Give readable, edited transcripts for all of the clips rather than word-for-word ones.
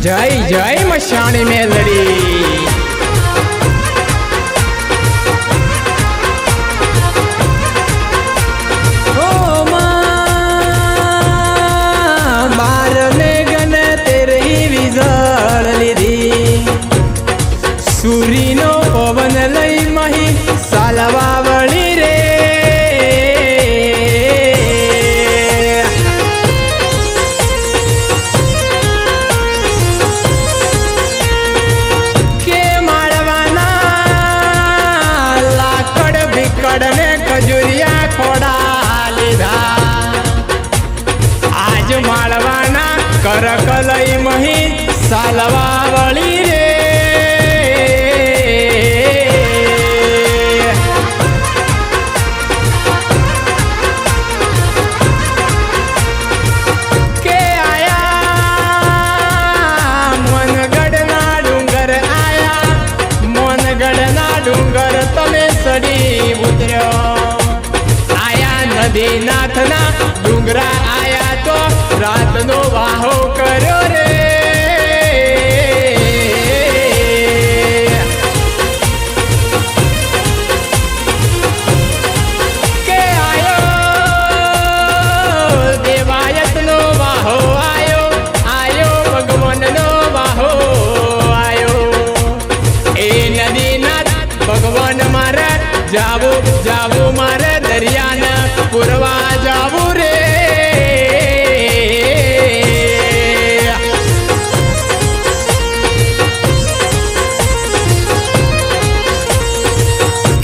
जय जय मशाणी मेलड़ी। सूरी नो पवन लई मही सालवा वળી रे के माळवाना लाकड बिकड ने खजुरिया खोडा લીધા आज माळवाना करक लई मही सालवा वળી रे नाथना डूंगरा आया तो रात नो वाहो करो रे के आयो देवायत नो वाहो आयो आयो भगवान नो वाहो आयो ए नदी नाथ भगवान मारे जावो जावो मारे दरियाना पुरवा जावू रे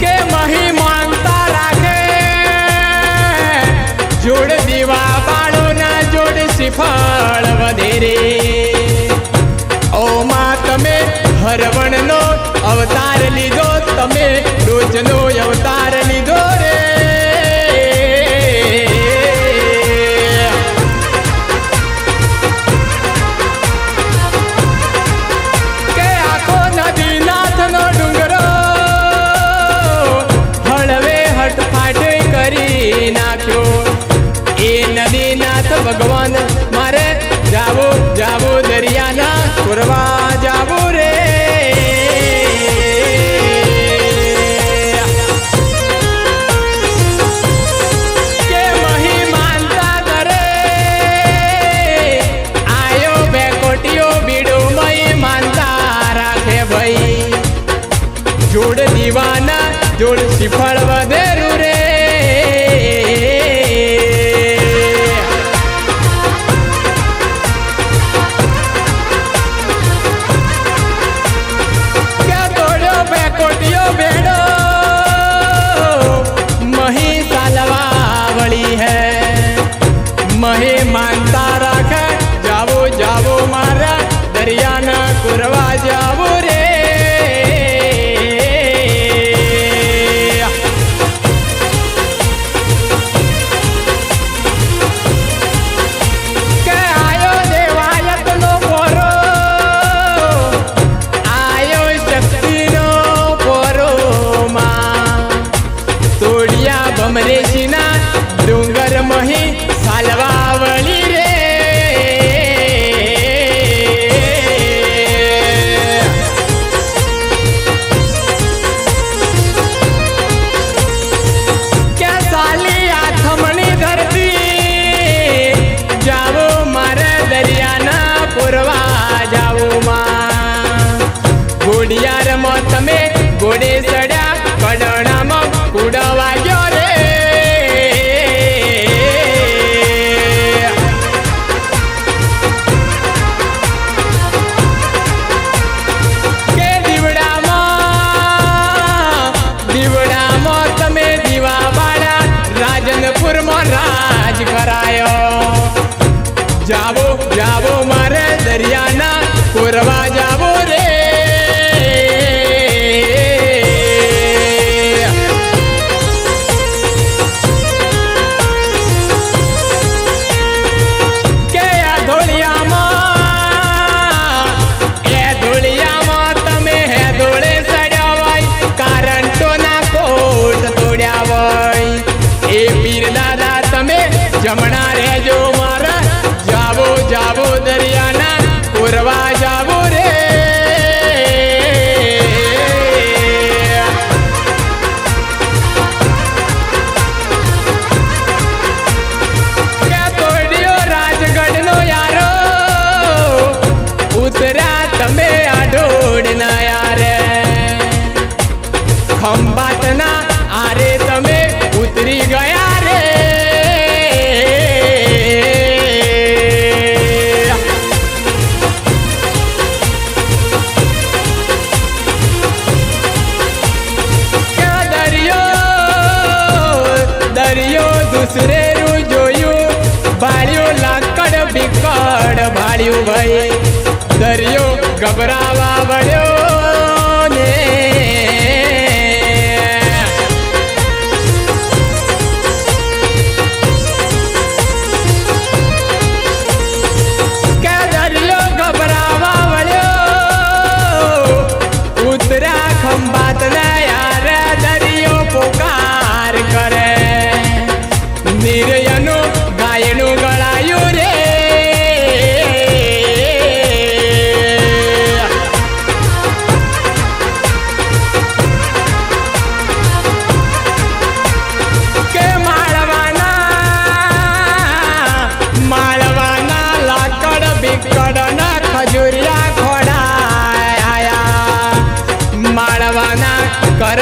के मही मांगता राखे जोड़ दीवा बाळो ना जोड़ सिफाळ वधेरे ओ मां तमे हरवण नो अवतार लीधो तमे रोज नो अवतार लीधो रे भगवान मारे जावो जावो दरियाना पुरवा जावो रे के मही मानता करे आयो बेकोटियो बीड़ो मई मानता राखे भाई जोड़ दीवाना जोड़ सिफळ वधेरू रे मही मानता राखे जावो जावो मारा दरियाना कुरवा जावो रे के आयो देवायत नो पोरो आयो शक्ति नो पोरो मां तोड़िया भमरेशीना डूंगर मही सालवा वળી रे क्या साली आथमणी धरती जावो मारे दरियाना पुरवा जावो मां घोड़िया रमो तमे घोड़े सड्या कड़णामा कूड़वा गयो रे राज करायो जावो जावो मारे दरियाना पुरवा जावो रे के आ धोलिया मां तमे है धोळे सड्या वाई कारण तो ना कोट तोड्या वाई ए पीर दादा तमे जमना रहेजो मारा जावो जावो दरियाना पुरवा जावो ભાળ્યું લાકડ બીકડ ભાળ્યું ભાઈ દરિયો ગભરાવા વળ્યો ને કે દરિયો ગભરાવા વળ્યો ઉતરા ખંભાત ને યાર દરિયો પોકાર કરે નિર્યનું ગાયનું ગળાયું રે કે માળવાના લાકડ બીકડ ના ખજૂરિયા ખોડાયા માળવાના કર